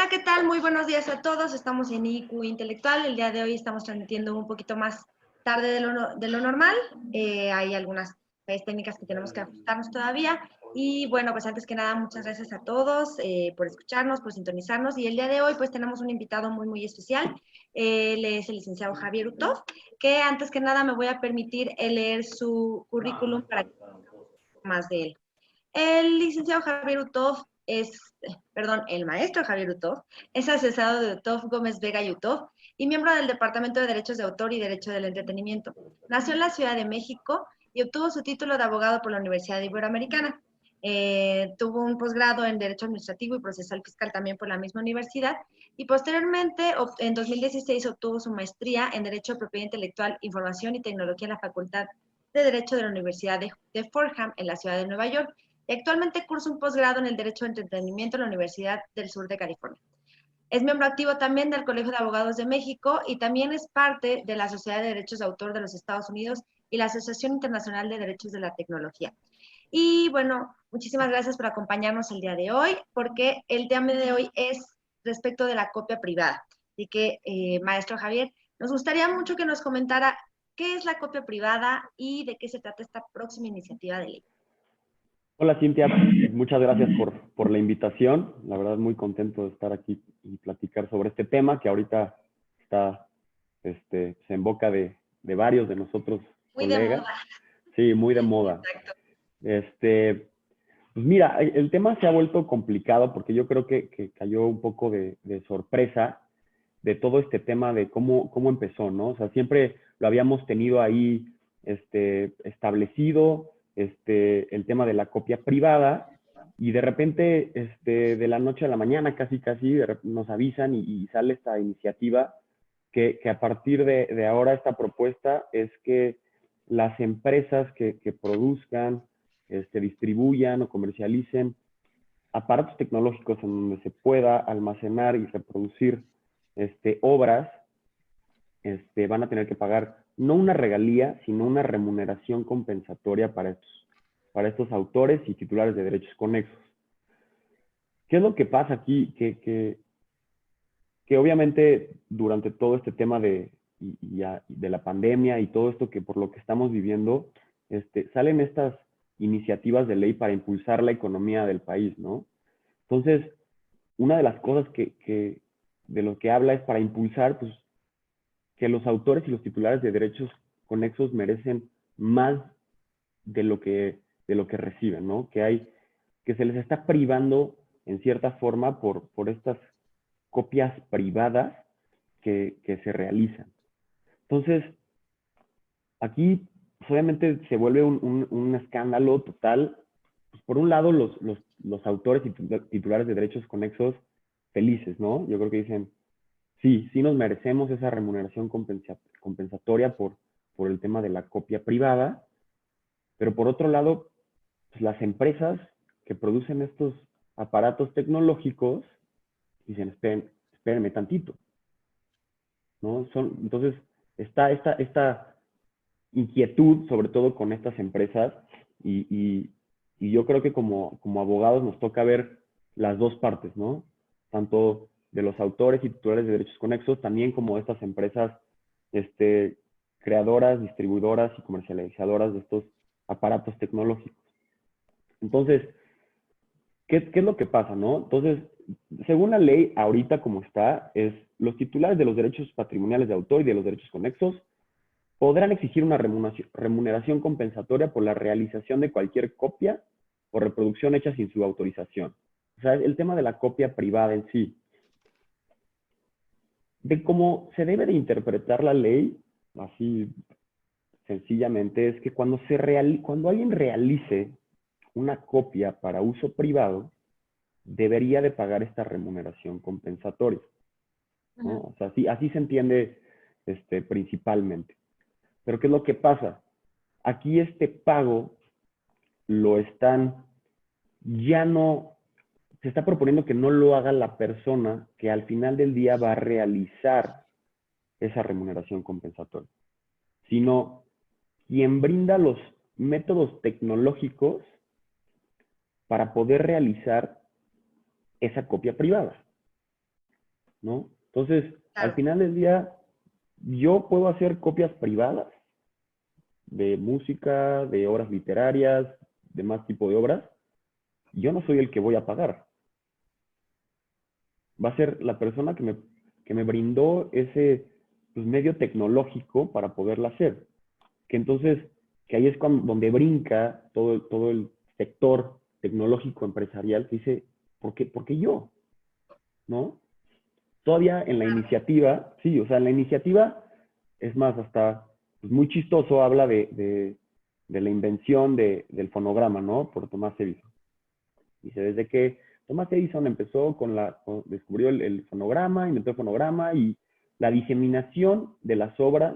Hola, ¿qué tal? Muy buenos días a todos. Estamos en IQ Intelectual. El día de hoy estamos transmitiendo un poquito más tarde de lo normal. Hay algunas técnicas que tenemos que ajustarnos todavía. Y bueno, pues antes que nada, muchas gracias a todos por escucharnos, por sintonizarnos. Y el día de hoy, pues tenemos un invitado muy, muy especial. Él es el licenciado Javier Utov, que antes que nada me voy a permitir leer su currículum para que más de él. El licenciado Javier Utov el maestro Javier Utov es asesor de Utov Gómez Vega y Utov y miembro del Departamento de Derechos de Autor y Derecho del Entretenimiento. Nació en la Ciudad de México y obtuvo su título de abogado por la Universidad Iberoamericana. Tuvo un posgrado en Derecho Administrativo y Procesal Fiscal también por la misma universidad y posteriormente, en 2016, obtuvo su maestría en Derecho de Propiedad Intelectual, Información y Tecnología en la Facultad de Derecho de la Universidad de Fordham en la ciudad de Nueva York y actualmente cursa un posgrado en el Derecho de Entretenimiento en la Universidad del Sur de California. Es miembro activo también del Colegio de Abogados de México y también es parte de la Sociedad de Derechos de Autor de los Estados Unidos y la Asociación Internacional de Derechos de la Tecnología. Y bueno, muchísimas gracias por acompañarnos el día de hoy, porque el tema de hoy es respecto de la copia privada. Así que, maestro Javier, nos gustaría mucho que nos comentara qué es la copia privada y de qué se trata esta próxima iniciativa de ley. Hola Cintia, muchas gracias por la invitación. La verdad muy contento de estar aquí y platicar sobre este tema que ahorita está en boca de varios de nosotros Muy de colegas. moda. Sí, muy de moda. Exacto. Pues mira, el tema se ha vuelto complicado porque yo creo que cayó un poco de sorpresa de todo este tema de cómo empezó, ¿no? O sea, siempre lo habíamos tenido ahí establecido, el tema de la copia privada, y de repente, de la noche a la mañana, casi, nos avisan y sale esta iniciativa que a partir de ahora esta propuesta es que las empresas que produzcan, distribuyan o comercialicen aparatos tecnológicos en donde se pueda almacenar y reproducir obras, van a tener que pagar no una regalía, sino una remuneración compensatoria para estos autores y titulares de derechos conexos. ¿Qué es lo que pasa aquí? Que obviamente durante todo este tema de la pandemia y todo esto que por lo que estamos viviendo, salen estas iniciativas de ley para impulsar la economía del país, ¿no? Entonces, una de las cosas de lo que habla es para impulsar, pues, que los autores y los titulares de derechos conexos merecen más de lo que reciben, ¿no? Que se les está privando en cierta forma por estas copias privadas que se realizan. Entonces, aquí pues, obviamente se vuelve un escándalo total. Pues, por un lado, los autores y titulares de derechos conexos felices, ¿no? Yo creo que dicen, sí nos merecemos esa remuneración compensatoria por el tema de la copia privada, pero por otro lado, pues las empresas que producen estos aparatos tecnológicos dicen, espérenme tantito, ¿no? Entonces, está esta inquietud, sobre todo con estas empresas, y, y, y yo creo que como abogados nos toca ver las dos partes, ¿no? Tanto de los autores y titulares de derechos conexos, también como estas empresas creadoras, distribuidoras y comercializadoras de estos aparatos tecnológicos. Entonces, ¿qué es lo que pasa, no? Entonces, según la ley, ahorita como está, es los titulares de los derechos patrimoniales de autor y de los derechos conexos podrán exigir una remuneración compensatoria por la realización de cualquier copia o reproducción hecha sin su autorización. O sea, el tema de la copia privada en sí. De cómo se debe de interpretar la ley, así sencillamente, es que cuando alguien realice una copia para uso privado, debería de pagar esta remuneración compensatoria, ¿no? O sea, así se entiende principalmente. Pero ¿qué es lo que pasa? Aquí este pago lo ya no, se está proponiendo que no lo haga la persona que al final del día va a realizar esa remuneración compensatoria, sino quien brinda los métodos tecnológicos para poder realizar esa copia privada. ¿no? Entonces, al Claro. final del día, yo puedo hacer copias privadas de música, de obras literarias, de más tipo de obras. Yo no soy el que voy a pagar. Va a ser la persona que me brindó ese pues, medio tecnológico para poderla hacer. Que entonces, que ahí es donde brinca todo el sector tecnológico empresarial que dice, por qué yo? ¿No? Todavía en la iniciativa, sí, o sea, en la iniciativa, es más, hasta pues, muy chistoso habla de la invención del fonograma, ¿no? Por Thomas Edison. Dice, desde que Thomas Edison empezó descubrió el fonograma, inventó el fonograma y la diseminación de las obras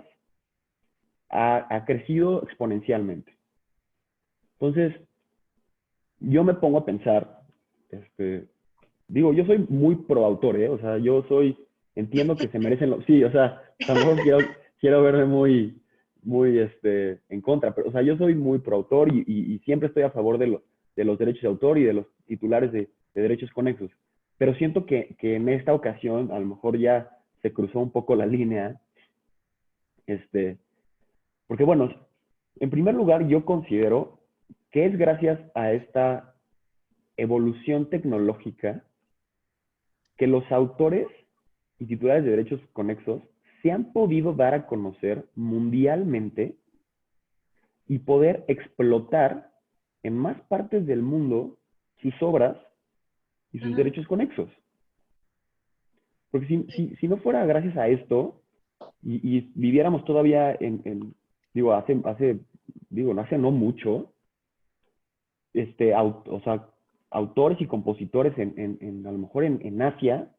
ha crecido exponencialmente. Entonces, yo me pongo a pensar, digo, yo soy muy pro autor, ¿eh? O sea, entiendo que se merecen sí, o sea, tampoco quiero verme muy, en contra, pero, o sea, yo soy muy pro autor y siempre estoy a favor de los derechos de autor y de los titulares de derechos conexos. Pero siento que en esta ocasión, a lo mejor ya se cruzó un poco la línea, porque bueno, en primer lugar, yo considero que es gracias a esta evolución tecnológica que los autores y titulares de derechos conexos se han podido dar a conocer mundialmente y poder explotar en más partes del mundo sus obras y sus derechos conexos. Porque si no fuera gracias a esto y viviéramos todavía digo, no hace no mucho, o sea, autores y compositores a lo mejor en Asia,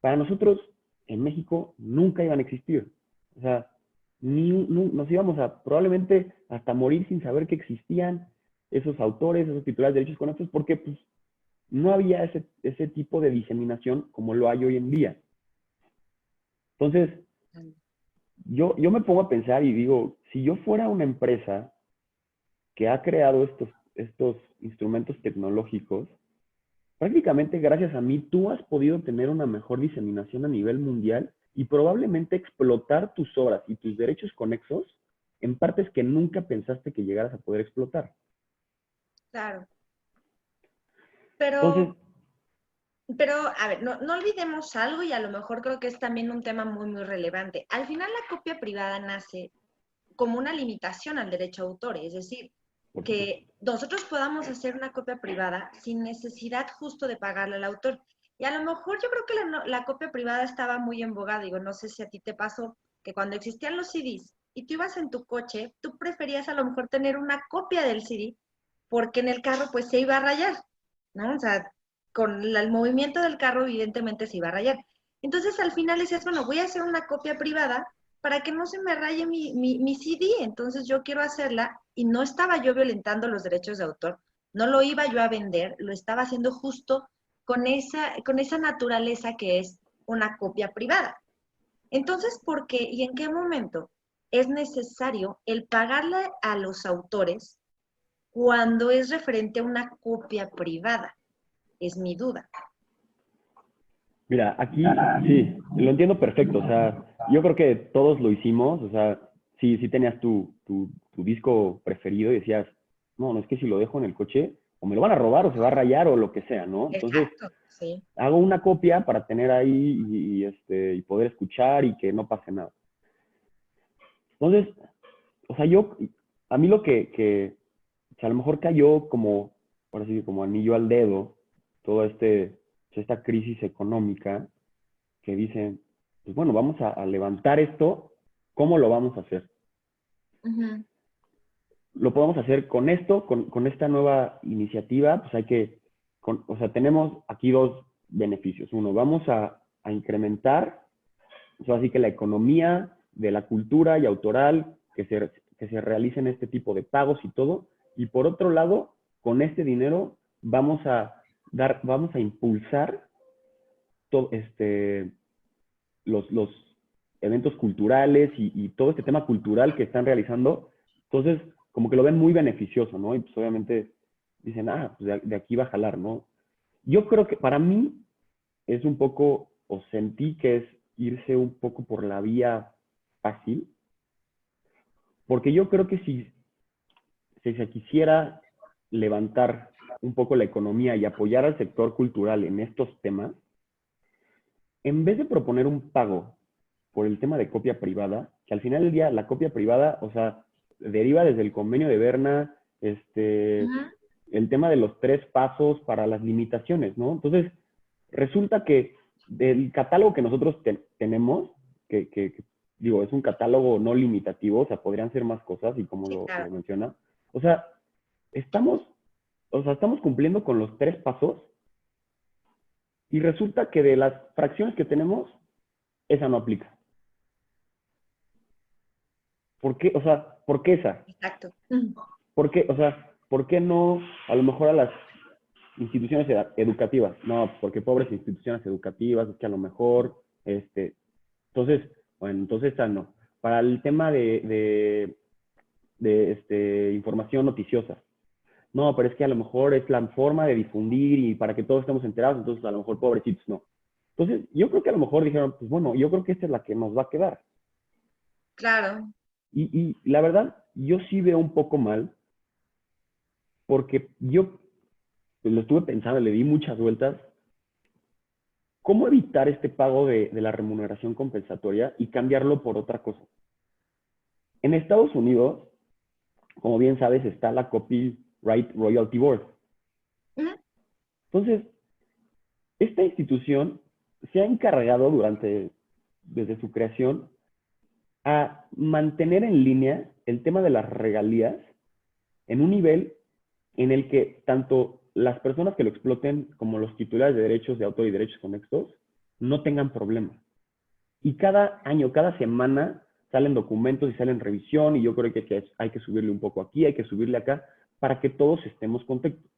para nosotros en México nunca iban a existir. O sea, nos íbamos a probablemente hasta morir sin saber que existían esos autores, esos titulares de derechos conexos, porque pues no había ese tipo de diseminación como lo hay hoy en día. Entonces, yo me pongo a pensar y digo, si yo fuera una empresa que ha creado estos instrumentos tecnológicos, prácticamente gracias a mí tú has podido tener una mejor diseminación a nivel mundial y probablemente explotar tus obras y tus derechos conexos en partes que nunca pensaste que llegaras a poder explotar. Claro. Entonces, Pero, a ver, no olvidemos algo y a lo mejor creo que es también un tema muy, muy relevante. Al final la copia privada nace como una limitación al derecho a autor, es decir, por supuesto. que nosotros podamos hacer una copia privada sin necesidad justo de pagarle al autor. Y a lo mejor yo creo que la copia privada estaba muy en boga, digo, no sé si a ti te pasó que cuando existían los CDs y tú ibas en tu coche, tú preferías a lo mejor tener una copia del CD porque en el carro pues se iba a rayar, ¿no? O sea, con el movimiento del carro evidentemente se iba a rayar. Entonces al final decías, bueno, voy a hacer una copia privada para que no se me raye mi CD. Entonces yo quiero hacerla y no estaba yo violentando los derechos de autor, no lo iba yo a vender, lo estaba haciendo justo con esa naturaleza que es una copia privada. Entonces, ¿por qué y en qué momento es necesario el pagarle a los autores cuando es referente a una copia privada? Es mi duda. Mira, aquí sí, lo entiendo perfecto. O sea, yo creo que todos lo hicimos. O sea, sí tenías tu disco preferido y decías, no, es que si lo dejo en el coche, o me lo van a robar o se va a rayar o lo que sea, ¿no? Entonces, Exacto, sí. hago una copia para tener ahí y poder escuchar y que no pase nada. Entonces, o sea, a mí o sea, a lo mejor cayó como, por así como anillo al dedo, toda esta crisis económica que dicen, pues bueno, vamos a levantar esto, ¿cómo lo vamos a hacer? Ujú. Lo podemos hacer con esto, con esta nueva iniciativa, pues o sea, tenemos aquí dos beneficios. Uno, vamos a incrementar, o sea, así que la economía de la cultura y autoral, que se realicen este tipo de pagos y todo. Y por otro lado, con este dinero vamos a impulsar todo los eventos culturales y todo este tema cultural que están realizando. Entonces, como que lo ven muy beneficioso, ¿no? Y pues obviamente dicen, pues de aquí va a jalar, ¿no? Yo creo que para mí es un poco o sentí que es irse un poco por la vía fácil, porque yo creo que si se quisiera levantar un poco la economía y apoyar al sector cultural en estos temas, en vez de proponer un pago por el tema de copia privada, que al final del día la copia privada, o sea, deriva desde el convenio de Berna, el tema de los 3 pasos para las limitaciones, ¿no? Entonces, resulta que del catálogo que nosotros tenemos, digo, es un catálogo no limitativo, o sea, podrían ser más cosas, y como Sí, lo claro. menciona, o sea, estamos cumpliendo con los 3 pasos, y resulta que de las fracciones que tenemos, esa no aplica. ¿Por qué? O sea, ¿por qué esa? Exacto. ¿Por qué? O sea, ¿por qué no a lo mejor a las instituciones educativas? No, porque pobres instituciones educativas, es que a lo mejor, entonces, bueno, entonces esa no. Para el tema de información noticiosa. No, pero es que a lo mejor es la forma de difundir y para que todos estemos enterados, entonces a lo mejor pobrecitos no. Entonces, yo creo que a lo mejor dijeron, pues bueno, yo creo que esta es la que nos va a quedar. Claro. Y la verdad, yo sí veo un poco mal, porque yo pues, lo estuve pensando, le di muchas vueltas, ¿cómo evitar este pago de la remuneración compensatoria y cambiarlo por otra cosa? En Estados Unidos, como bien sabes, está la Copyright Royalty Board. Ujú. Entonces, esta institución se ha encargado desde su creación, a mantener en línea el tema de las regalías en un nivel en el que tanto las personas que lo exploten como los titulares de derechos de autor y derechos conexos no tengan problemas. Y cada año, cada semana salen documentos y salen revisión, y yo creo que hay que subirle un poco aquí, hay que subirle acá, para que todos estemos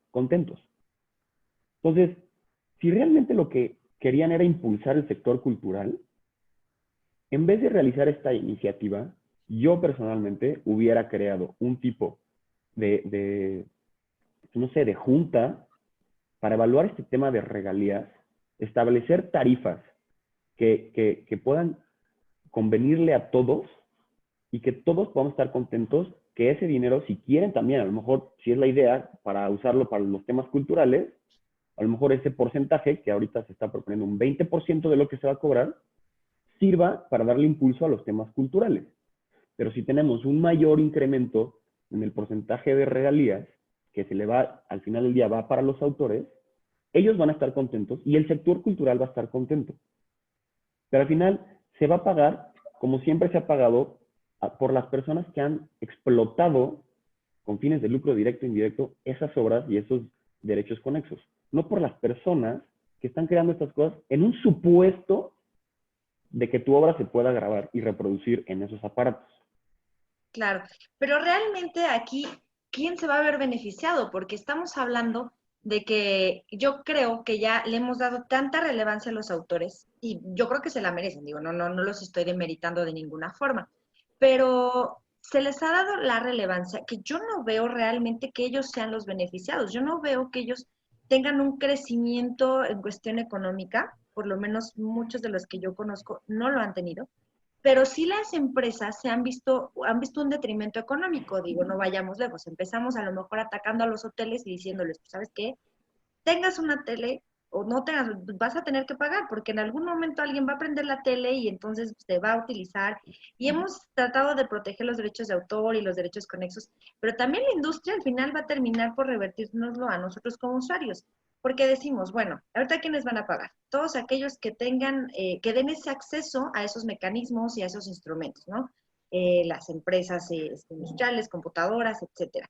contentos. Entonces, si realmente lo que querían era impulsar el sector cultural, en vez de realizar esta iniciativa, yo personalmente hubiera creado un tipo de no sé, de junta para evaluar este tema de regalías, establecer tarifas que puedan convenirle a todos, y que todos podamos estar contentos, que ese dinero, si quieren también, a lo mejor, si es la idea, para usarlo para los temas culturales, a lo mejor ese porcentaje, que ahorita se está proponiendo un 20% de lo que se va a cobrar, sirva para darle impulso a los temas culturales. Pero si tenemos un mayor incremento en el porcentaje de regalías, que se le va, al final del día va para los autores, ellos van a estar contentos y el sector cultural va a estar contento. Pero al final se va a pagar, como siempre se ha pagado, por las personas que han explotado con fines de lucro directo e indirecto esas obras y esos derechos conexos. No por las personas que están creando estas cosas en un supuesto de que tu obra se pueda grabar y reproducir en esos aparatos. Claro, pero realmente aquí, ¿quién se va a ver beneficiado? Porque estamos hablando de que yo creo que ya le hemos dado tanta relevancia a los autores y yo creo que se la merecen, digo, no los estoy demeritando de ninguna forma, pero se les ha dado la relevancia que yo no veo realmente que ellos sean los beneficiados, yo no veo que ellos tengan un crecimiento en cuestión económica, por lo menos muchos de los que yo conozco no lo han tenido, pero sí las empresas han visto un detrimento económico, digo, no vayamos lejos, empezamos a lo mejor atacando a los hoteles y diciéndoles, pues, ¿sabes qué? Tengas una tele o no tengas, vas a tener que pagar, porque en algún momento alguien va a prender la tele y entonces se va a utilizar. Y hemos tratado de proteger los derechos de autor y los derechos conexos, pero también la industria al final va a terminar por revertirnoslo a nosotros como usuarios. Porque decimos, bueno, ahorita ¿quiénes van a pagar? Todos aquellos que tengan, que den ese acceso a esos mecanismos y a esos instrumentos, ¿no? Las empresas industriales, computadoras, etcétera,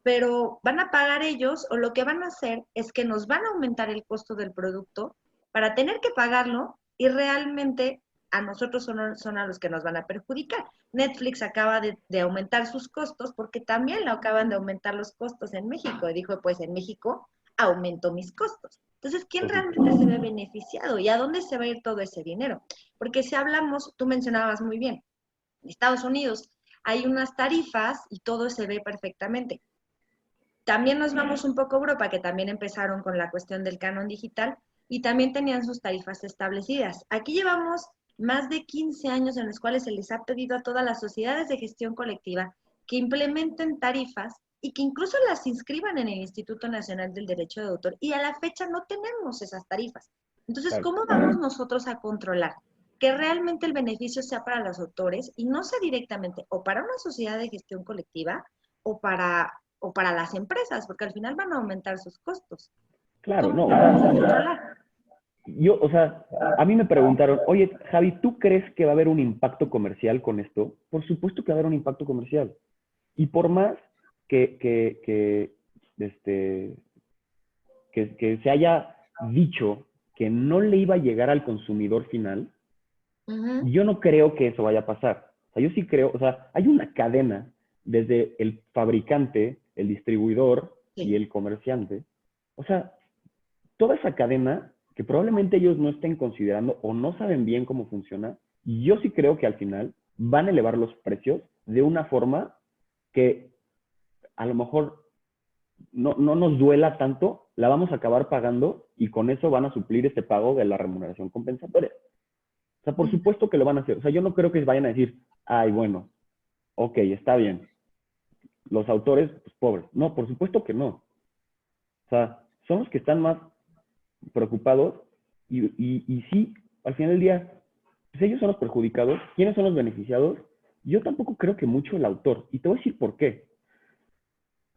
pero van a pagar ellos o lo que van a hacer es que nos van a aumentar el costo del producto para tener que pagarlo y realmente a nosotros son a los que nos van a perjudicar. Netflix acaba de aumentar sus costos porque también lo acaban de aumentar los costos en México. Y dijo, pues en México aumento mis costos. Entonces, ¿quién realmente se ve beneficiado y a dónde se va a ir todo ese dinero? Porque si hablamos, tú mencionabas muy bien, en Estados Unidos hay unas tarifas y todo se ve perfectamente. También nos vamos un poco a Europa, que también empezaron con la cuestión del canon digital, y también tenían sus tarifas establecidas. Aquí llevamos más de 15 años en los cuales se les ha pedido a todas las sociedades de gestión colectiva que implementen tarifas y que incluso las inscriban en el Instituto Nacional del Derecho de Autor, y a la fecha no tenemos esas tarifas. Entonces, Claro. ¿cómo vamos nosotros a controlar que realmente el beneficio sea para los autores y no sea directamente o para una sociedad de gestión colectiva o para las empresas? Porque al final van a aumentar sus costos. Claro, ¿Cómo no, lo vamos a controlar? o sea, a mí me preguntaron, oye, Javi, ¿tú crees que va a haber un impacto comercial con esto? Por supuesto que va a haber un impacto comercial. Y por más este, que se haya dicho que no le iba a llegar al consumidor final, yo no creo que eso vaya a pasar. O sea, yo sí creo, o sea, hay una cadena desde el fabricante, el distribuidor y Sí. el comerciante. O sea, toda esa cadena que probablemente ellos no estén considerando o no saben bien cómo funciona, yo sí creo que al final van a elevar los precios de una forma que a lo mejor no nos duela tanto, la vamos a acabar pagando y con eso van a suplir este pago de la remuneración compensatoria. O sea, por supuesto que lo van a hacer. O sea, yo no creo que vayan a decir, ay, bueno, ok, está bien. Los autores, pues pobres. No, por supuesto que no. O sea, son los que están más preocupados y sí, al final del día, pues ellos son los perjudicados. ¿Quiénes son los beneficiados? Yo tampoco creo que mucho el autor. Y te voy a decir por qué.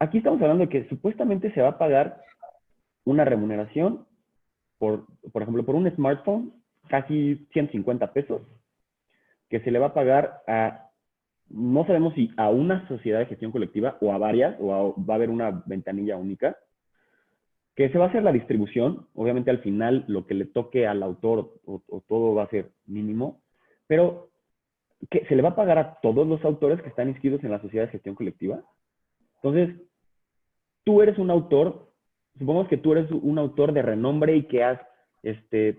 Aquí estamos hablando de que supuestamente se va a pagar una remuneración por ejemplo, por un smartphone, casi 150 pesos, que se le va a pagar a, no sabemos si a una sociedad de gestión colectiva o a varias, va a haber una ventanilla única, que se va a hacer la distribución. Obviamente al final lo que le toque al autor o todo va a ser mínimo, pero que se le va a pagar a todos los autores que están inscritos en la sociedad de gestión colectiva. Entonces, tú eres un autor, supongamos que tú eres un autor de renombre y que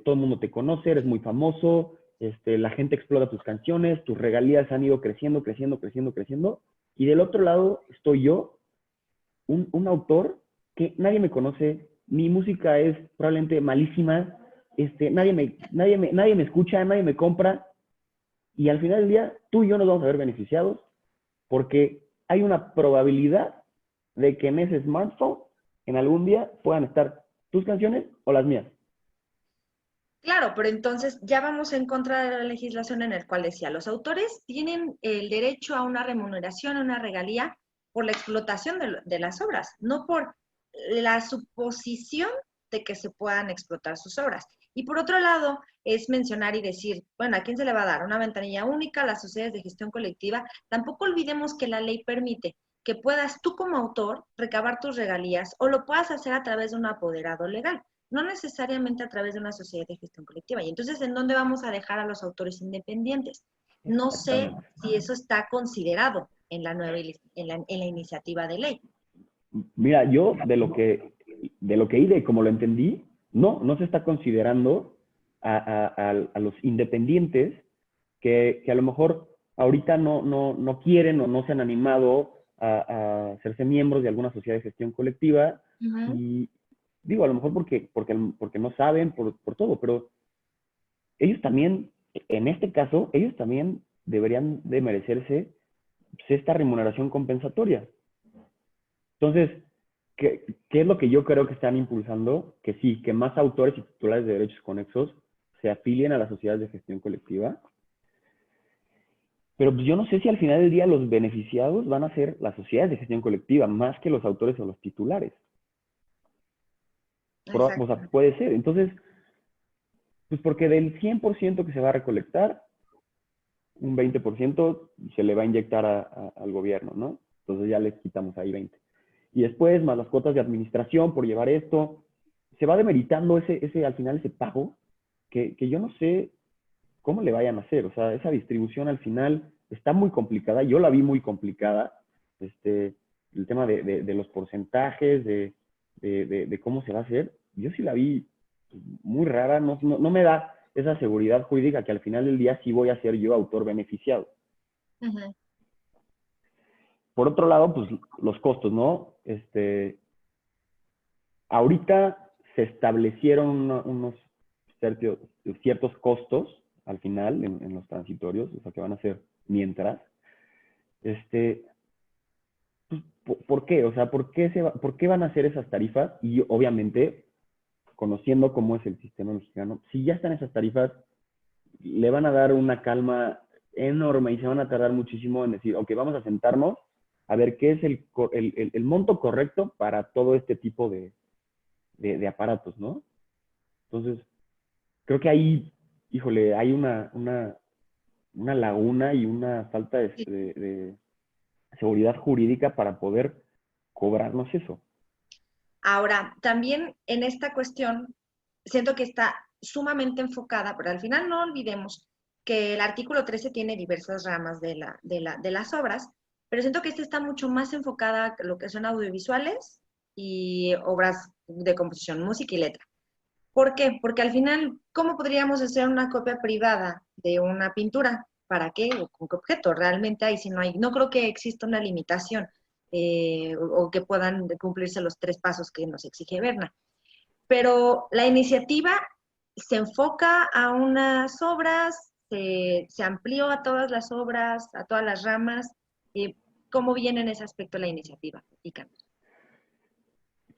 todo el mundo te conoce, eres muy famoso, la gente explora tus canciones, tus regalías han ido creciendo, creciendo, creciendo, creciendo, y del otro lado estoy yo, un autor que nadie me conoce, mi música es probablemente malísima, nadie me escucha, nadie me compra, y al final del día tú y yo nos vamos a ver beneficiados porque hay una probabilidad de que en ese smartphone en algún día puedan estar tus canciones o las mías. Claro, pero entonces ya vamos en contra de la legislación en el cual decía, los autores tienen el derecho a una remuneración, a una regalía por la explotación de las obras, no por la suposición de que se puedan explotar sus obras. Y por otro lado, es mencionar y decir, bueno, ¿a quién se le va a dar? Una ventanilla única a las sociedades de gestión colectiva. Tampoco olvidemos que la ley permite que puedas tú como autor recabar tus regalías o lo puedas hacer a través de un apoderado legal, no necesariamente a través de una sociedad de gestión colectiva. Y entonces, ¿en dónde vamos a dejar a los autores independientes? No sé Exactamente. si eso está considerado en la nueva en la iniciativa de ley. Mira, yo de lo que y de como lo entendí, no se está considerando a los independientes que a lo mejor ahorita no quieren o no se han animado a hacerse miembros de alguna sociedad de gestión colectiva. Ujú. Y digo, a lo mejor porque no saben, por todo, pero ellos también, en este caso, ellos también deberían de merecerse pues, esta remuneración compensatoria. Entonces, ¿qué es lo que yo creo que están impulsando? Que sí, que más autores y titulares de derechos conexos se afilien a las sociedades de gestión colectiva. Pero pues yo no sé si al final del día los beneficiados van a ser las sociedades de gestión colectiva, más que los autores o los titulares. O sea, Exactamente. puede ser. Entonces, pues porque del 100% que se va a recolectar, un 20% se le va a inyectar al gobierno, ¿no? Entonces ya les quitamos ahí 20. Y después, más las cuotas de administración por llevar esto, se va demeritando al final ese pago, que yo no sé cómo le vayan a hacer. O sea, esa distribución al final está muy complicada. Yo la vi muy complicada. El tema de los porcentajes, de cómo se va a hacer, yo sí la vi muy rara. No me da esa seguridad jurídica que al final del día sí voy a ser yo autor beneficiado. Ujú. Por otro lado, pues los costos, ¿no? Ahorita se establecieron unos ciertos costos al final en los transitorios, o sea, que van a ser mientras. ¿Por qué? O sea, ¿por qué van a hacer esas tarifas? Y obviamente, conociendo cómo es el sistema mexicano, si ya están esas tarifas, le van a dar una calma enorme y se van a tardar muchísimo en decir, ok, vamos a sentarnos a ver qué es el monto correcto para todo este tipo de aparatos, ¿no? Entonces, creo que ahí, híjole, hay una laguna y una falta de seguridad jurídica para poder cobrarnos eso. Ahora, también en esta cuestión, siento que está sumamente enfocada, pero al final no olvidemos que el artículo 13 tiene diversas ramas de las obras, pero siento que esta está mucho más enfocada a lo que son audiovisuales y obras de composición, música y letra. ¿Por qué? Porque al final, ¿cómo podríamos hacer una copia privada de una pintura? ¿Para qué? ¿O con qué objeto? Realmente ahí si no hay, no creo que exista una limitación o que puedan cumplirse los 3 pasos que nos exige Berna. Pero la iniciativa se enfoca a unas obras, se amplió a todas las obras, a todas las ramas. ¿Cómo viene en ese aspecto la iniciativa? Díganos.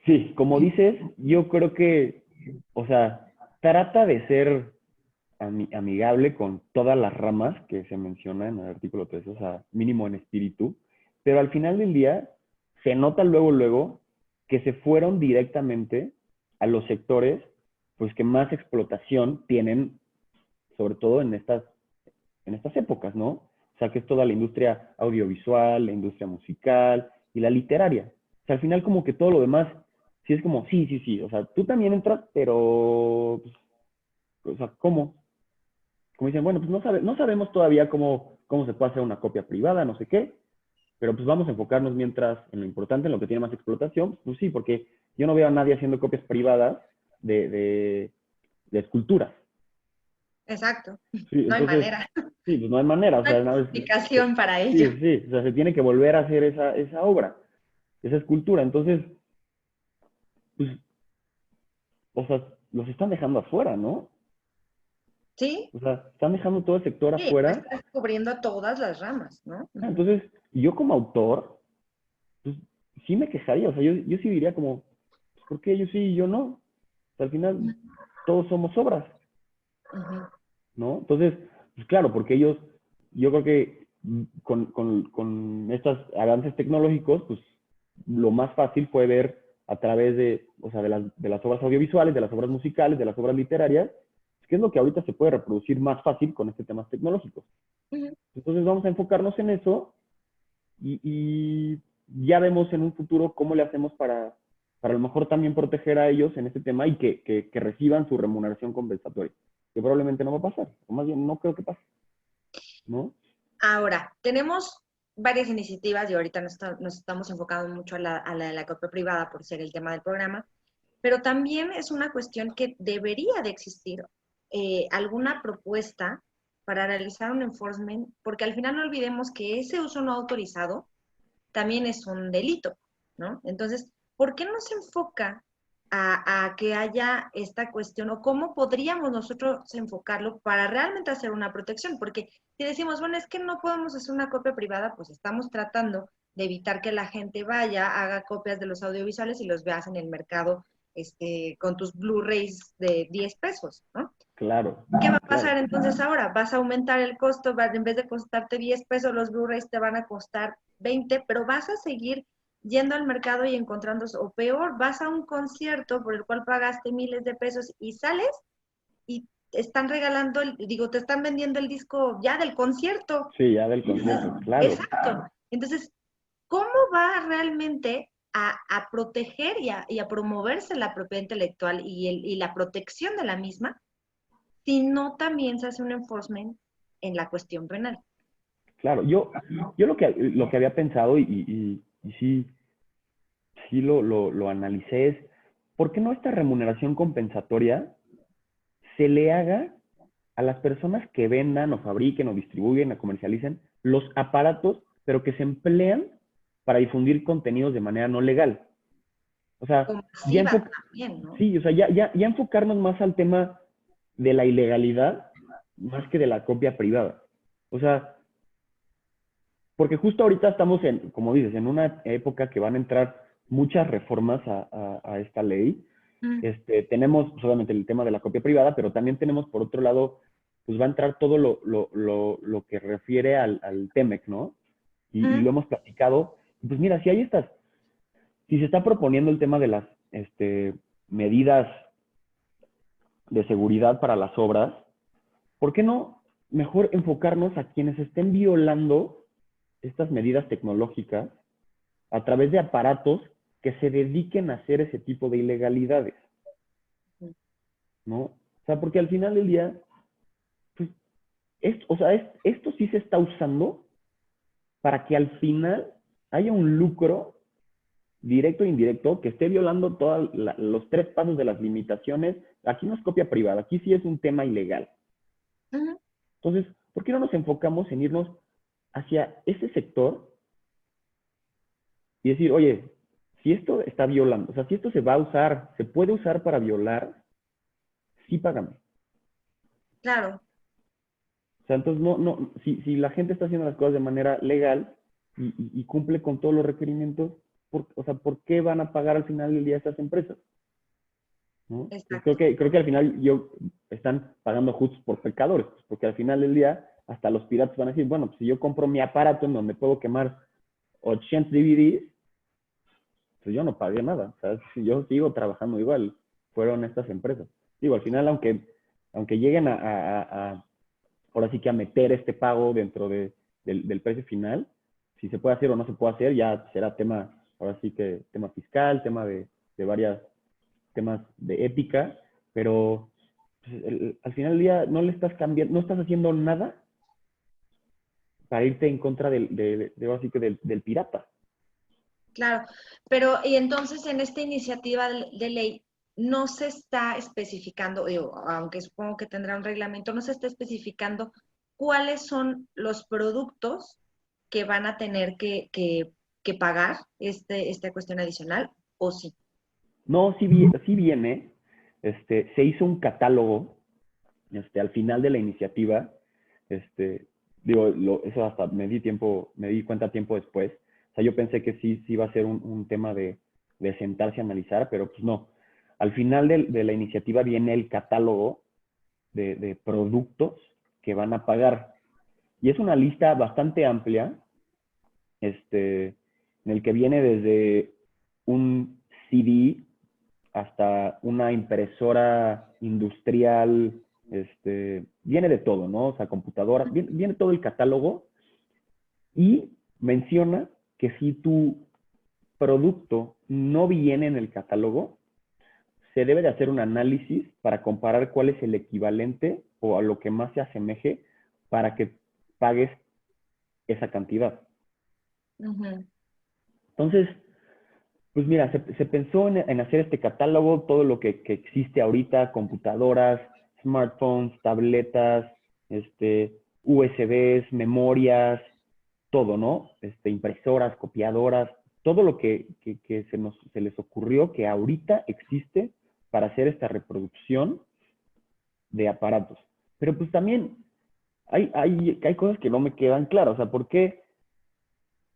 Sí, como dices, yo creo que, o sea, trata de ser amigable con todas las ramas que se menciona en el artículo 13, o sea, mínimo en espíritu, pero al final del día se nota luego que se fueron directamente a los sectores pues que más explotación tienen, sobre todo en estas épocas, ¿no? O sea, que es toda la industria audiovisual, la industria musical y la literaria. O sea, al final como que todo lo demás, sí es como, sí, o sea, tú también entras, pero, pues, o sea, ¿cómo? Como dicen, bueno, pues no sabemos todavía cómo se puede hacer una copia privada, no sé qué, pero pues vamos a enfocarnos mientras en lo importante, en lo que tiene más explotación, pues sí, porque yo no veo a nadie haciendo copias privadas de esculturas. Exacto. Sí, No hay entonces, manera. sí, pues no hay manera, o No hay sea, justificación para ello. sí, o sea, se tiene que volver a hacer esa obra, esa escultura, entonces, pues, o sea, los están dejando afuera, ¿no? ¿Sí? O sea, están dejando todo el sector Sí, no afuera. estás cubriendo todas las ramas, ¿no? Uh-huh. Entonces, yo como autor, pues sí me quejaría, o sea, yo sí diría como, pues, ¿por qué ellos sí y yo no? O sea, al final, todos somos obras, Uh-huh. ¿no? Entonces, pues claro, porque ellos, yo creo que con estos avances tecnológicos, pues lo más fácil fue ver a través de, o sea, de las obras audiovisuales, de las obras musicales, de las obras literarias, que es lo que ahorita se puede reproducir más fácil con este temas tecnológicos. Uh-huh. Entonces vamos a enfocarnos en eso y ya vemos en un futuro cómo le hacemos para a lo mejor también proteger a ellos en este tema y que reciban su remuneración compensatoria, que probablemente no va a pasar, o más bien no creo que pase, ¿no? Ahora, tenemos varias iniciativas y ahorita nos estamos enfocando mucho a la de la copia privada por ser el tema del programa, pero también es una cuestión que debería de existir alguna propuesta para realizar un enforcement, porque al final no olvidemos que ese uso no autorizado también es un delito, ¿no? Entonces, ¿por qué no se enfoca a que haya esta cuestión o cómo podríamos nosotros enfocarlo para realmente hacer una protección? Porque si decimos, bueno, es que no podemos hacer una copia privada, pues estamos tratando de evitar que la gente vaya, haga copias de los audiovisuales y los veas en el mercado con tus Blu-rays de 10 pesos, ¿no? Claro, ¿Qué va a claro. pasar entonces ahora? Vas a aumentar el costo, en vez de costarte 10 pesos, los Blu-rays te van a costar 20, pero vas a seguir yendo al mercado y encontrando, o peor, vas a un concierto por el cual pagaste miles de pesos y sales y te están regalando, te están vendiendo el disco ya del concierto. Sí, ya del Entonces, concierto, claro. exacto. Entonces, ¿cómo va realmente a proteger y a promoverse la propiedad intelectual y la protección de la misma si no también se hace un enforcement en la cuestión penal? Claro, yo lo que había pensado y sí lo analicé es, ¿por qué no esta remuneración compensatoria se le haga a las personas que vendan o fabriquen o distribuyen o comercialicen los aparatos, pero que se emplean para difundir contenidos de manera no legal? O sea, O masiva también, ¿no? sí, o sea, ya enfocarnos más al tema de la ilegalidad más que de la copia privada. O sea, porque justo ahorita estamos en, como dices, en una época que van a entrar muchas reformas a esta ley. Mm, Tenemos pues, obviamente el tema de la copia privada, pero también tenemos por otro lado, pues va a entrar todo lo que refiere al TEMEC, ¿no? Y mm, lo hemos platicado. Pues mira, si se está proponiendo el tema de las medidas de seguridad para las obras, ¿por qué no mejor enfocarnos a quienes estén violando estas medidas tecnológicas a través de aparatos que se dediquen a hacer ese tipo de ilegalidades, ¿no? O sea, porque al final del día, pues, esto sí se está usando para que al final haya un lucro directo e indirecto que esté violando todos los tres pasos de las limitaciones. Aquí no es copia privada, aquí sí es un tema ilegal. mm. Entonces, ¿por qué no nos enfocamos en irnos hacia ese sector y decir, oye, si esto está violando, o sea, si esto se va a usar, se puede usar para violar, sí págame. Claro, O sea, entonces si la gente está haciendo las cosas de manera legal y cumple con todos los requerimientos, o sea, ¿por qué van a pagar al final del día estas empresas? ¿No? Pues exacto. creo que al final están pagando justos por pecadores, pues, porque al final del día hasta los piratas van a decir, bueno, pues si yo compro mi aparato en donde puedo quemar 80 DVDs, pues yo no pagué nada. O sea, si yo sigo trabajando igual, fueron estas empresas. Digo, al final, aunque lleguen ahora sí que a meter este pago dentro del precio final, si se puede hacer o no se puede hacer, ya será tema, ahora sí que tema fiscal, tema de varias temas de ética, pero pues, al final del día no le estás cambiando, no estás haciendo nada para irte en contra ahora sí que del pirata. Claro, pero y entonces en esta iniciativa de ley no se está especificando, digo, aunque supongo que tendrá un reglamento, no se está especificando cuáles son los productos que van a tener que pagar esta cuestión adicional, o sí. No, sí viene, se hizo un catálogo al final de la iniciativa, este, digo, eso hasta me di cuenta tiempo después. O sea, yo pensé que sí iba a ser un tema de sentarse a analizar, pero pues no. Al final de la iniciativa viene el catálogo de productos que van a pagar. Y es una lista bastante amplia, en el que viene desde un CD hasta una impresora industrial, viene de todo, ¿no? O sea, computadoras, viene todo el catálogo y menciona que si tu producto no viene en el catálogo, se debe de hacer un análisis para comparar cuál es el equivalente o a lo que más se asemeje para que pagues esa cantidad. Ujú. Entonces, pues mira, se pensó en hacer este catálogo, todo lo que existe ahorita, computadoras, smartphones, tabletas, USBs, memorias, todo, ¿no? Impresoras, copiadoras, todo lo que se les ocurrió que ahorita existe para hacer esta reproducción de aparatos. Pero pues también hay cosas que no me quedan claras. O sea, ¿por qué?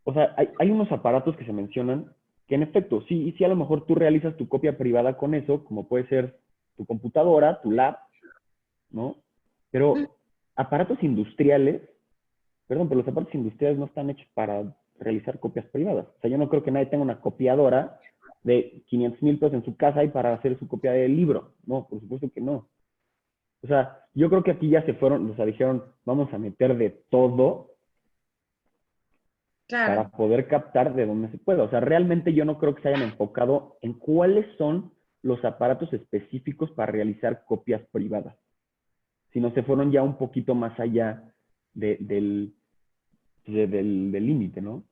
O sea, hay unos aparatos que se mencionan que en efecto, sí, a lo mejor tú realizas tu copia privada con eso, como puede ser tu computadora, tu lab, ¿no? Mm, Pero aparatos industriales, perdón, pero los aparatos industriales no están hechos para realizar copias privadas. O sea, yo no creo que nadie tenga una copiadora de 500,000 pesos en su casa y para hacer su copia del libro. No, por supuesto que no. O sea, yo creo que aquí ya se fueron, o sea, dijeron, vamos a meter de todo claro. para poder captar de dónde se pueda. O sea, realmente yo no creo que se hayan enfocado en cuáles son los aparatos específicos para realizar copias privadas, sino se fueron ya un poquito más allá del límite, ¿no?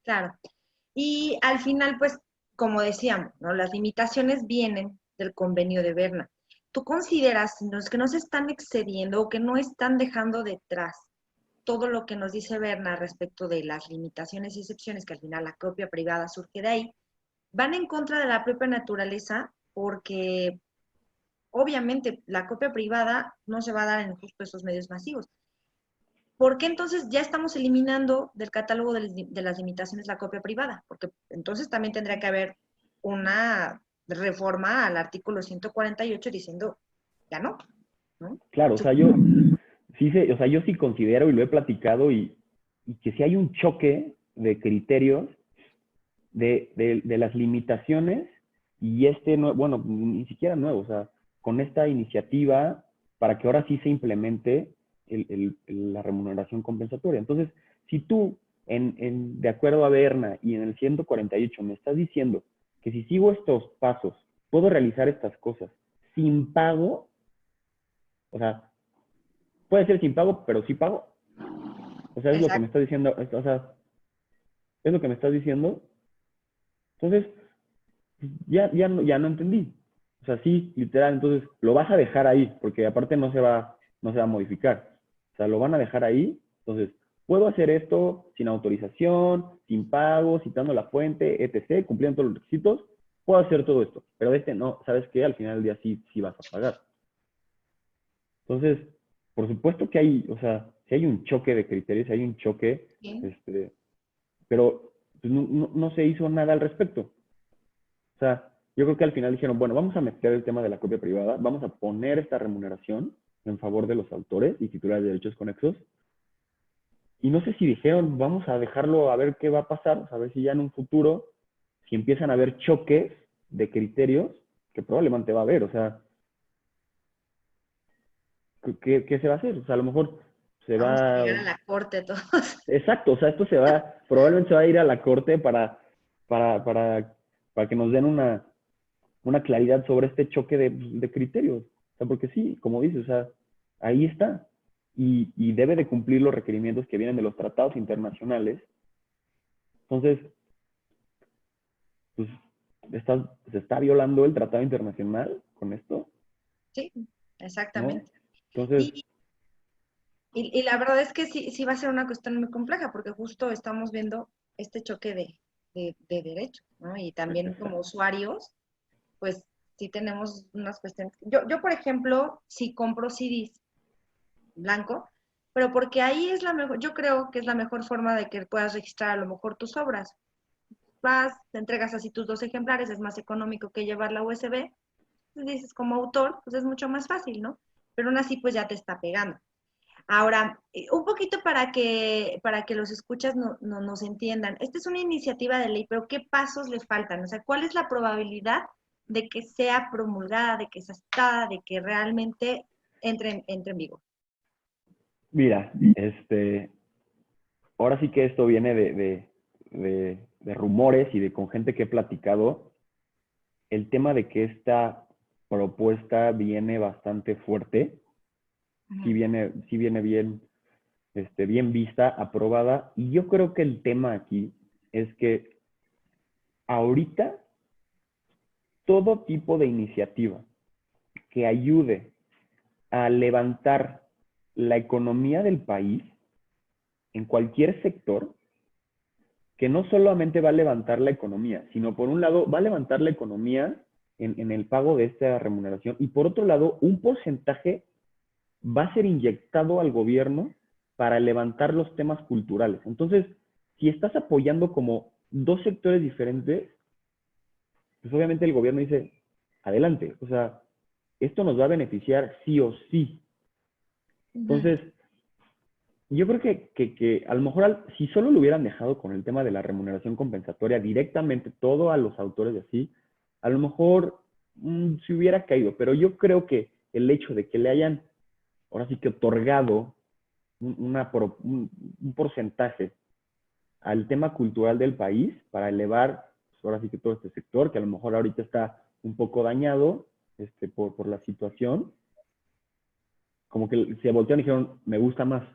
Claro. Y al final, pues, como decíamos, ¿no? Las limitaciones vienen del convenio de Berna. ¿Tú consideras los que no se están excediendo o que no están dejando detrás todo lo que nos dice Berna respecto de las limitaciones y excepciones, que al final la copia privada surge de ahí? van en contra de la propia naturaleza porque obviamente la copia privada no se va a dar en justo esos medios masivos. ¿Por qué entonces ya estamos eliminando del catálogo de las limitaciones la copia privada? Porque entonces también tendría que haber una reforma al artículo 148 diciendo, ya no, ¿no? Claro, o sea, o sea, yo sí considero y lo he platicado y que sí hay un choque de criterios de las limitaciones y bueno, ni siquiera nuevo, o sea, con esta iniciativa para que ahora sí se implemente la remuneración compensatoria. Entonces, si tú, de acuerdo a Berna y en el 148, me estás diciendo que si sigo estos pasos, puedo realizar estas cosas sin pago, o sea, puede ser sin pago, pero sí pago. O sea, es lo que me Exacto. está diciendo, o sea, es lo que me estás diciendo. Entonces, ya no entendí. O sea, sí, literal, entonces lo vas a dejar ahí, porque aparte no se va a modificar. O sea, lo van a dejar ahí. Entonces, puedo hacer esto sin autorización, sin pago, citando la fuente, etc., cumpliendo todos los requisitos. Puedo hacer todo esto, pero no, ¿sabes qué? Al final del día sí vas a pagar. Entonces, por supuesto que hay, o sea, si hay un choque de criterios, si hay un choque, Sí. pero pues, no se hizo nada al respecto. O sea, yo creo que al final dijeron, bueno, vamos a meter el tema de la copia privada, vamos a poner esta remuneración en favor de los autores y titulares de derechos conexos. Y no sé si dijeron, vamos a dejarlo a ver qué va a pasar, a ver si ya en un futuro, si empiezan a haber choques de criterios, que probablemente va a haber, o sea, ¿qué se va a hacer? O sea, a lo mejor se Vamos a va. llegar a la corte todos. Exacto, o sea, esto probablemente se va a ir a la corte para, para, para que nos den una claridad sobre este choque de criterios. O sea, porque sí, como dices, o sea, ahí está. Y debe de cumplir los requerimientos que vienen de los tratados internacionales. Entonces, pues, se está violando el tratado internacional con esto, Sí, ¿no? exactamente. Entonces, Y, y la verdad es que sí, sí va a ser una cuestión muy compleja, porque justo estamos viendo este choque de derechos, ¿no? Y también como usuarios, pues sí tenemos unas cuestiones. Yo, por ejemplo, sí compro CDs blanco, pero porque ahí es la mejor, yo creo que es la mejor forma de que puedas registrar a lo mejor tus obras. Vas, te entregas así tus 2 ejemplares, es más económico que llevar la USB, pues dices como autor, pues es mucho más fácil, ¿no? Pero aún así pues ya te está pegando. Ahora, un poquito para que los escuchas nos entiendan. Esta es una iniciativa de ley, pero ¿qué pasos le faltan? O sea, ¿cuál es la probabilidad de que sea promulgada, de que sea aceptada, de que realmente entre en vigor? mira, ahora sí que esto viene de rumores y de con gente que he platicado. El tema de que esta propuesta viene bastante fuerte, sí viene bien, bien vista, aprobada. Y yo creo que el tema aquí es que ahorita todo tipo de iniciativa que ayude a levantar la economía del país en cualquier sector, que no solamente va a levantar la economía, sino por un lado va a levantar la economía en el pago de esta remuneración y por otro lado un porcentaje va a ser inyectado al gobierno para levantar los temas culturales. Entonces, si estás apoyando como dos sectores diferentes, pues obviamente el gobierno dice, adelante, o sea, esto nos va a beneficiar sí o sí. Ujú. Entonces, yo creo que a lo mejor si solo lo hubieran dejado con el tema de la remuneración compensatoria directamente todo a los autores de así, a lo mejor se hubiera caído, pero yo creo que el hecho de que le hayan ahora sí que otorgado un porcentaje al tema cultural del país para elevar, pues, ahora sí que todo este sector, que a lo mejor ahorita está un poco dañado por la situación, como que se voltearon y dijeron, me gusta más.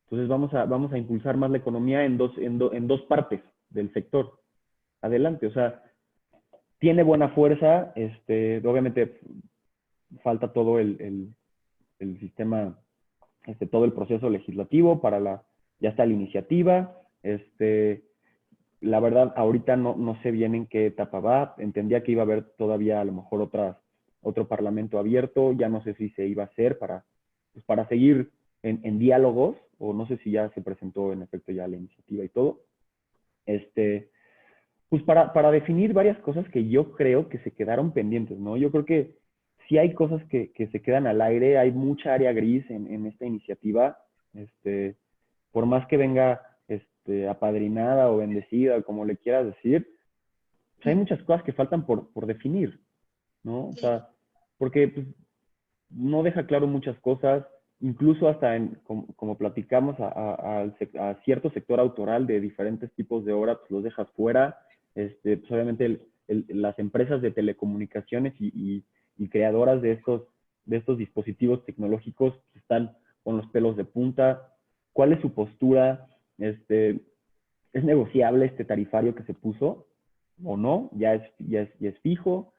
Entonces vamos a impulsar más la economía en dos partes del sector. Adelante, o sea, tiene buena fuerza, obviamente falta todo el sistema, todo el proceso legislativo ya está la iniciativa, la verdad, ahorita no sé bien en qué etapa va. Entendía que iba a haber todavía a lo mejor otro parlamento abierto. Ya no sé si se iba a hacer pues para seguir en diálogos, o no sé si ya se presentó en efecto ya la iniciativa y todo. Pues para definir varias cosas que yo creo que se quedaron pendientes, ¿no? Yo creo que sí hay cosas que se quedan al aire, hay mucha área gris en esta iniciativa, por más que venga apadrinada o bendecida, como le quieras decir, pues hay muchas cosas que faltan por definir, ¿no? O Sí. sea, porque pues, no deja claro muchas cosas, incluso hasta como platicamos a cierto sector autoral de diferentes tipos de obra, pues los dejas fuera. Pues obviamente las empresas de telecomunicaciones y creadoras de estos dispositivos tecnológicos están con los pelos de punta. ¿Cuál es su postura? ¿Es negociable este tarifario que se puso o no? ¿Ya es fijo?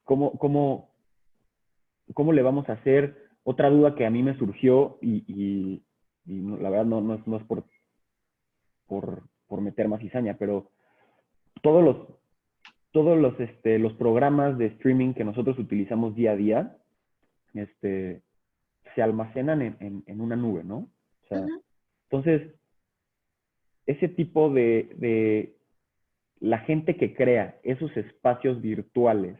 ¿Cómo, ¿Cómo le vamos a hacer? Otra duda que a mí me surgió la verdad no es por meter más cizaña, pero todos los programas de streaming que nosotros utilizamos día a día se almacenan en una nube, ¿no? O sea, Ujú. entonces, ese tipo de la gente que crea esos espacios virtuales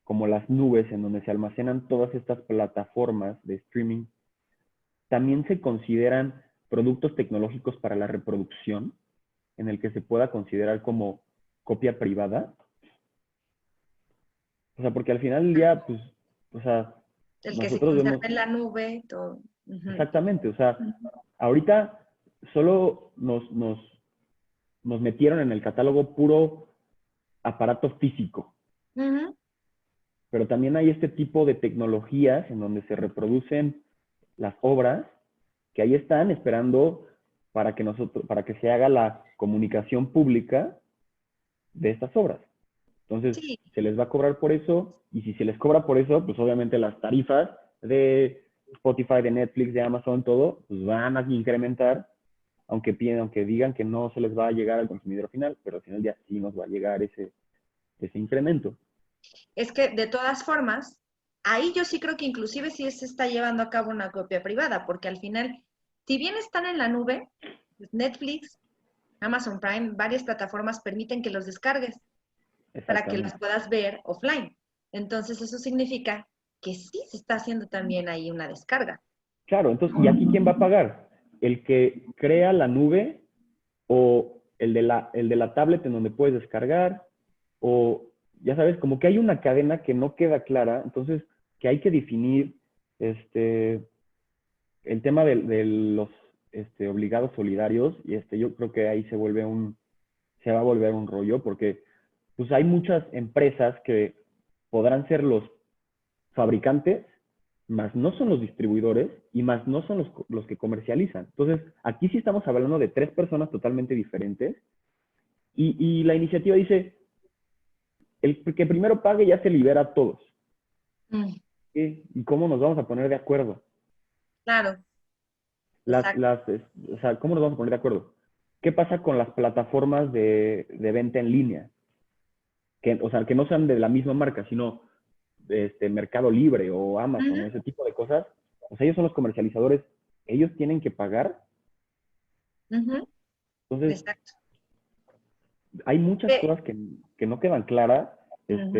como las nubes en donde se almacenan todas estas plataformas de streaming, también se consideran productos tecnológicos para la reproducción, en el que se pueda considerar como copia privada. O sea, porque al final del día, pues, o sea, El que se nosotros conserva vemos en la nube, todo. Ujú. exactamente, o sea, ahorita solo nos metieron en el catálogo puro aparato físico, Ujú. pero también hay este tipo de tecnologías en donde se reproducen las obras que ahí están esperando para que se haga la comunicación pública de estas obras. Entonces, Sí, se les va a cobrar por eso, y si se les cobra por eso, pues obviamente las tarifas de Spotify, de Netflix, de Amazon, todo, pues van a incrementar, aunque digan que no se les va a llegar al consumidor final, pero al final ya sí nos va a llegar ese incremento. es que de todas formas, ahí yo sí creo que inclusive sí se está llevando a cabo una copia privada, porque al final, si bien están en la nube, pues Netflix, Amazon Prime, varias plataformas permiten que los descargues para que las Exactamente. puedas ver offline. Entonces eso significa que sí se está haciendo también ahí una descarga. Claro, entonces, ¿y aquí quién va a pagar? ¿El que crea la nube o el de la tablet en donde puedes descargar? O, ya sabes, como que hay una cadena que no queda clara, entonces que hay que definir el tema de los obligados solidarios, y yo creo que ahí se va a volver un rollo, porque pues hay muchas empresas que podrán ser los fabricantes, más no son los distribuidores y más no son los que comercializan. Entonces, aquí sí estamos hablando de tres personas totalmente diferentes, y la iniciativa dice, el que primero pague ya se libera a todos. Mm, ¿Y cómo nos vamos a poner de acuerdo? claro, Las, exacto. las, o sea, ¿cómo nos vamos a poner de acuerdo? ¿Qué pasa con las plataformas de venta en línea? O sea, que no sean de la misma marca, sino Mercado Libre o Amazon Ujú, o ese tipo de cosas. O sea, ellos son los comercializadores, ellos tienen que pagar. ujú, Entonces, exacto. hay muchas Ve- cosas que no quedan claras, ujú.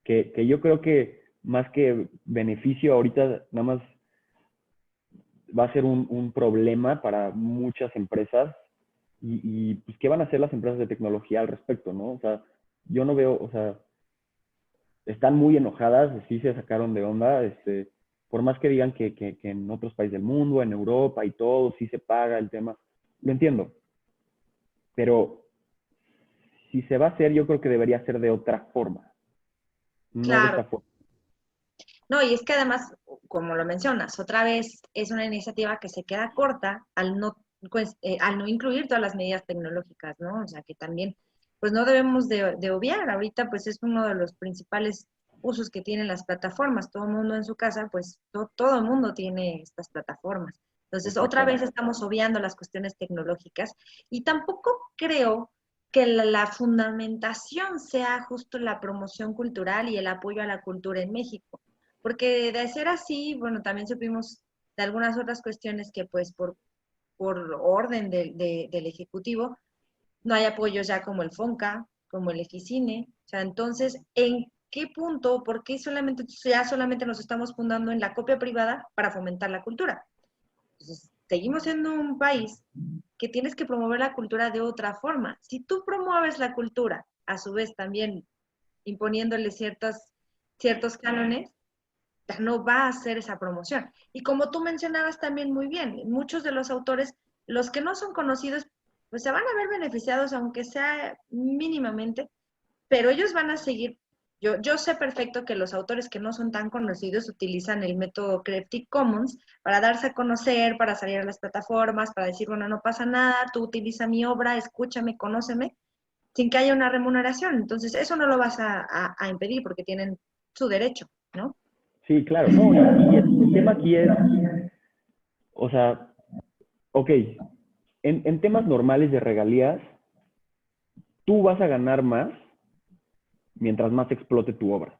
que yo creo que más que beneficio ahorita nada más va a ser un problema para muchas empresas, pues, ¿qué van a hacer las empresas de tecnología al respecto, no? O sea, yo no veo, o sea, están muy enojadas, sí se sacaron de onda, por más que digan que en otros países del mundo, en Europa y todo, sí se paga el tema, lo entiendo, pero si se va a hacer, yo creo que debería ser de otra forma, no de Claro. esta forma. No, y es que además, como lo mencionas, otra vez es una iniciativa que se queda corta al no, pues, al no incluir todas las medidas tecnológicas, ¿no? O sea, que también, pues no debemos de obviar. Ahorita, pues es uno de los principales usos que tienen las plataformas. Todo el mundo en su casa, pues todo el mundo tiene estas plataformas. Entonces, otra vez exactamente. estamos obviando las cuestiones tecnológicas y tampoco creo que la fundamentación sea justo la promoción cultural y el apoyo a la cultura en México. Porque de ser así, bueno, también supimos de algunas otras cuestiones que pues por orden del Ejecutivo no hay apoyos ya como el FONCA, como el Eficine. O sea, entonces, ¿en qué punto, por qué solamente nos estamos fundando en la copia privada para fomentar la cultura? Entonces, seguimos siendo un país que tienes que promover la cultura de otra forma. Si tú promueves la cultura, a su vez también imponiéndole ciertos cánones, ya no va a hacer esa promoción. Y como tú mencionabas también muy bien, muchos de los autores, los que no son conocidos, pues se van a ver beneficiados, aunque sea mínimamente, pero ellos van a seguir. Yo sé perfecto que los autores que no son tan conocidos utilizan el método Creative Commons para darse a conocer, para salir a las plataformas, para decir, bueno, no pasa nada, tú utiliza mi obra, escúchame, conóceme, sin que haya una remuneración. Entonces, eso no lo vas a impedir porque tienen su derecho, ¿no? Sí, claro, no, y el tema aquí es, o sea, ok, en temas normales de regalías, tú vas a ganar más mientras más explote tu obra.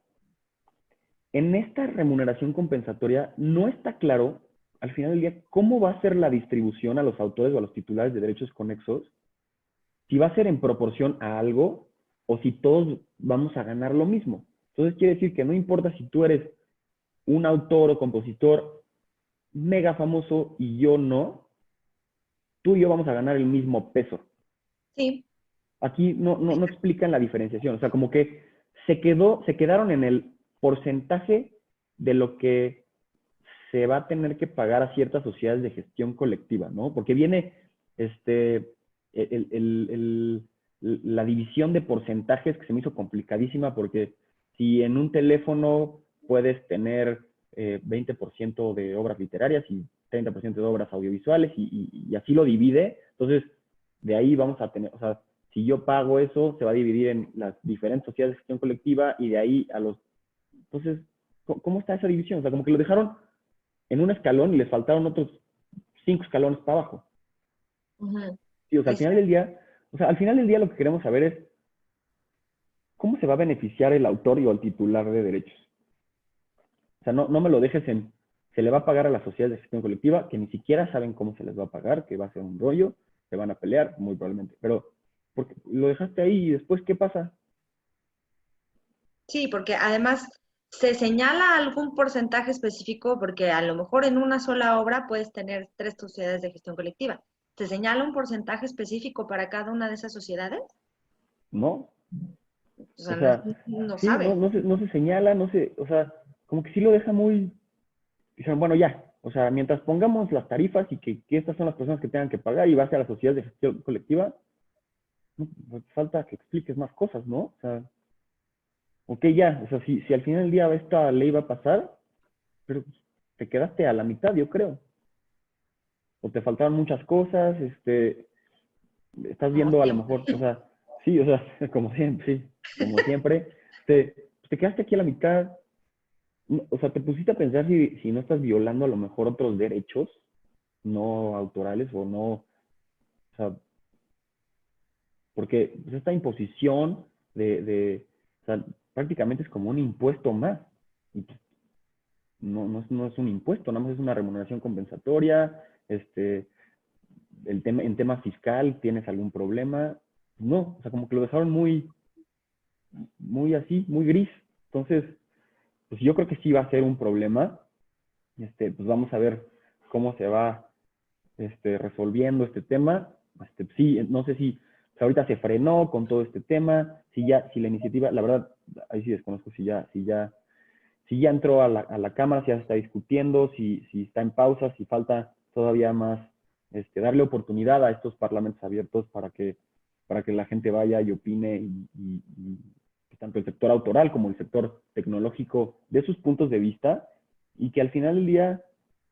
En esta remuneración compensatoria no está claro, al final del día, cómo va a ser la distribución a los autores o a los titulares de derechos conexos, si va a ser en proporción a algo o si todos vamos a ganar lo mismo. Entonces quiere decir que no importa si tú eres un autor o compositor mega famoso y yo no, tú y yo vamos a ganar el mismo peso. Sí, Aquí no explican la diferenciación, o sea, como que se quedaron en el porcentaje de lo que se va a tener que pagar a ciertas sociedades de gestión colectiva, ¿no? Porque viene este, el, el, la división de porcentajes que se me hizo complicadísima porque si en un teléfono puedes tener 20% de obras literarias y 30% de obras audiovisuales y así lo divide, entonces de ahí vamos a tener, o sea, si yo pago eso, se va a dividir en las diferentes sociedades de gestión colectiva y de ahí a los... Entonces, ¿cómo está esa división? O sea, como que lo dejaron en un escalón y les faltaron otros 5 escalones para abajo. uh-huh. Sí, o sea, al final del Exacto. día, o sea, al final del día lo que queremos saber es cómo se va a beneficiar el autor y o el titular de derechos. O sea, no me lo dejes en, se le va a pagar a las sociedades de gestión colectiva, que ni siquiera saben cómo se les va a pagar, que va a ser un rollo, se van a pelear, muy probablemente. Pero, porque lo dejaste ahí y después, ¿qué pasa? Sí, porque además se señala algún porcentaje específico, porque a lo mejor en una sola obra puedes tener 3 sociedades de gestión colectiva. ¿Se señala un porcentaje específico para cada una de esas sociedades? No. O sea, O no, sea, no sí, sabe. no se señala, no se, o sea, como que sí lo deja muy, dijeron, bueno, ya, o sea, mientras pongamos las tarifas y que estas son las personas que tengan que pagar y va a ser la sociedad de gestión colectiva, no, pues falta que expliques más cosas, ¿no? O sea, ok, ya, o sea, si al final del día esta ley va a pasar, pero te quedaste a la mitad, yo creo, o te faltaron muchas cosas, estás Como viendo a lo siempre. mejor, o sea, sí, o sea, como siempre, sí, como siempre, te quedaste aquí a la mitad, o sea, te pusiste a pensar si no estás violando a lo mejor otros derechos no autorales o no, o sea, porque pues, esta imposición o sea, prácticamente es como un impuesto más. Y, pues, no es un impuesto, nada más es una remuneración compensatoria, en tema fiscal, ¿tienes algún problema? No, o sea, como que lo dejaron muy así, muy gris. Entonces, pues yo creo que sí va a ser un problema. Pues vamos a ver cómo se va resolviendo este tema. Sí, no sé si ahorita se frenó con todo este tema, si la iniciativa, la verdad, ahí sí desconozco si ya entró a la Cámara, si ya se está discutiendo, si está en pausa, si falta todavía más darle oportunidad a estos parlamentos abiertos para que la gente vaya y opine y tanto el sector autoral como el sector tecnológico de sus puntos de vista y que al final del día,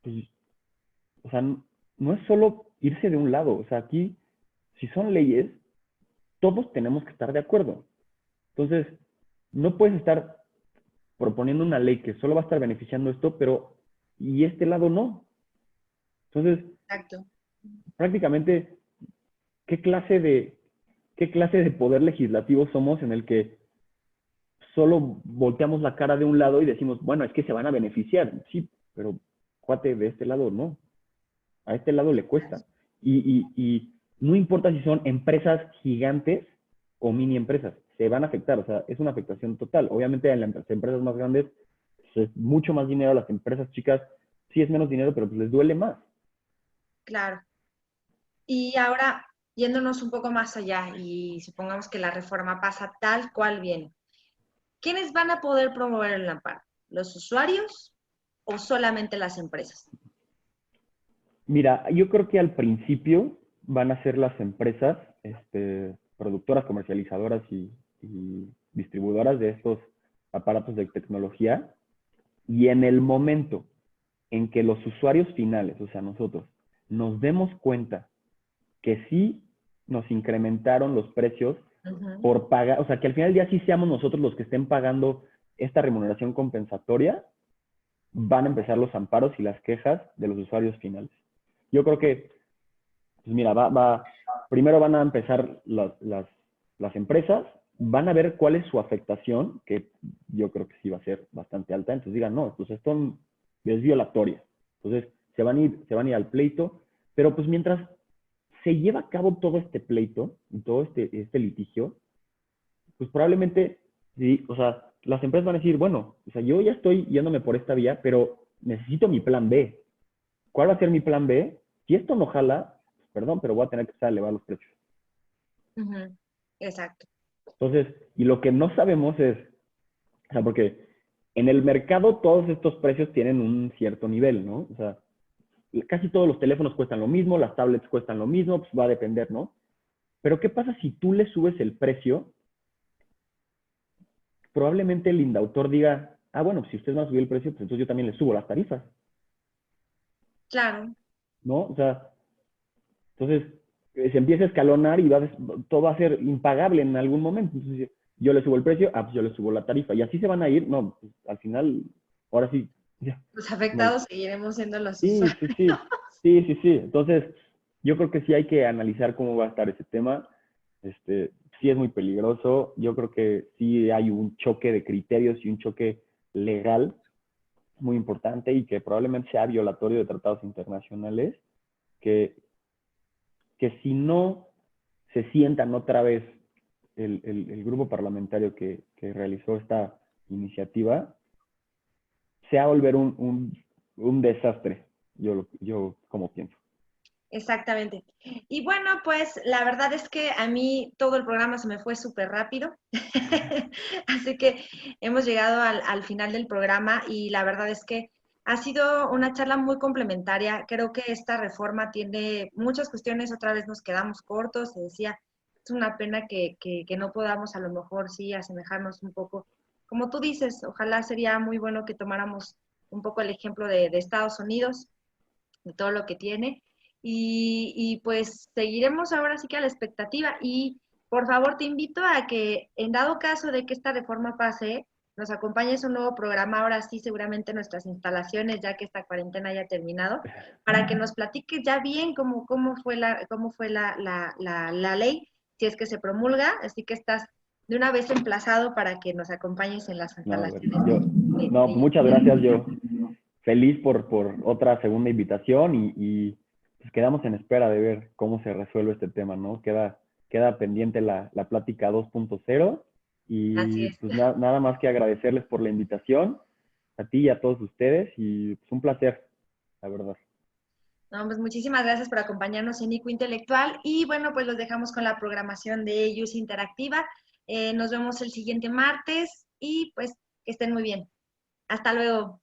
pues, o sea, no es solo irse de un lado, o sea, aquí, si son leyes, todos tenemos que estar de acuerdo. Entonces, no puedes estar proponiendo una ley que solo va a estar beneficiando esto, pero y este lado no. Entonces, Exacto. prácticamente, ¿qué clase de poder legislativo somos en el que solo volteamos la cara de un lado y decimos, bueno, es que se van a beneficiar? Sí, pero cuate, de este lado no. A este lado le cuesta. Y no importa si son empresas gigantes o mini empresas, se van a afectar. O sea, es una afectación total. Obviamente en las empresas más grandes pues, es mucho más dinero. Las empresas chicas sí es menos dinero, pero pues les duele más. Claro. Y ahora, yéndonos un poco más allá y supongamos que la reforma pasa tal cual viene, ¿quiénes van a poder promover el amparo? ¿Los usuarios o solamente las empresas? Mira, yo creo que al principio van a ser las empresas, productoras, comercializadoras y distribuidoras de estos aparatos de tecnología. Y en el momento en que los usuarios finales, o sea, nosotros, nos demos cuenta que sí nos incrementaron los precios por pagar, o sea, que al final del día sí seamos nosotros los que estén pagando esta remuneración compensatoria, van a empezar los amparos y las quejas de los usuarios finales. Yo creo que, pues mira, primero van a empezar las empresas, van a ver cuál es su afectación, que yo creo que sí va a ser bastante alta, entonces digan, no, pues esto es violatoria. Entonces se van a ir al pleito, pero pues mientras se lleva a cabo todo este pleito y todo este litigio, pues probablemente, sí, o sea, las empresas van a decir, bueno, o sea, yo ya estoy yéndome por esta vía, pero necesito mi plan B. ¿Cuál va a ser mi plan B? Si esto no jala, pues, perdón, pero voy a tener que empezar a elevar los precios. Exacto. Entonces, y lo que no sabemos es, o sea, porque en el mercado todos estos precios tienen un cierto nivel, ¿no? O sea, casi todos los teléfonos cuestan lo mismo, las tablets cuestan lo mismo, pues va a depender, ¿no? Pero ¿qué pasa si tú le subes el precio? Probablemente el indautor diga, ah, bueno, pues si usted va a subir el precio, pues entonces yo también le subo las tarifas, Claro. ¿no? O sea, entonces se empieza a escalonar y todo va a ser impagable en algún momento. Entonces, yo le subo el precio, ah, pues yo le subo la tarifa. Y así se van a ir, no, pues, al final, ahora sí, ya, Los no. afectados seguiremos siendo los Sí, usuarios. sí, sí, sí, sí, sí. Entonces, yo creo que sí hay que analizar cómo va a estar ese tema. Sí es muy peligroso. Yo creo que sí hay un choque de criterios y un choque legal muy importante y que probablemente sea violatorio de tratados internacionales, que, que si no se sientan otra vez el grupo parlamentario que realizó esta iniciativa, se va a volver un desastre, yo como pienso. Exactamente. Y bueno, pues la verdad es que a mí todo el programa se me fue súper rápido. Así que hemos llegado al final del programa y la verdad es que ha sido una charla muy complementaria. Creo que esta reforma tiene muchas cuestiones, otra vez nos quedamos cortos, se decía, es una pena que no podamos a lo mejor sí asemejarnos un poco. Como tú dices, ojalá sería muy bueno que tomáramos un poco el ejemplo de Estados Unidos, de todo lo que tiene. Y pues seguiremos ahora sí que a la expectativa. Y por favor te invito a que en dado caso de que esta reforma pase, nos acompañes a un nuevo programa, ahora sí seguramente nuestras instalaciones, ya que esta cuarentena haya terminado, para que nos platiques ya bien cómo fue la ley, si es que se promulga, así que estás de una vez emplazado para que nos acompañes en las No, bueno, instalaciones no, muchas gracias, yo feliz por otra segunda invitación y pues quedamos en espera de ver cómo se resuelve este tema, ¿no? Queda pendiente la plática 2.0 Así y es. pues nada más que agradecerles por la invitación, a ti y a todos ustedes y pues un placer, la verdad. No, pues muchísimas gracias por acompañarnos en IQ Intelectual y bueno, pues los dejamos con la programación de Use Interactiva. Nos vemos el siguiente martes y pues que estén muy bien. Hasta luego.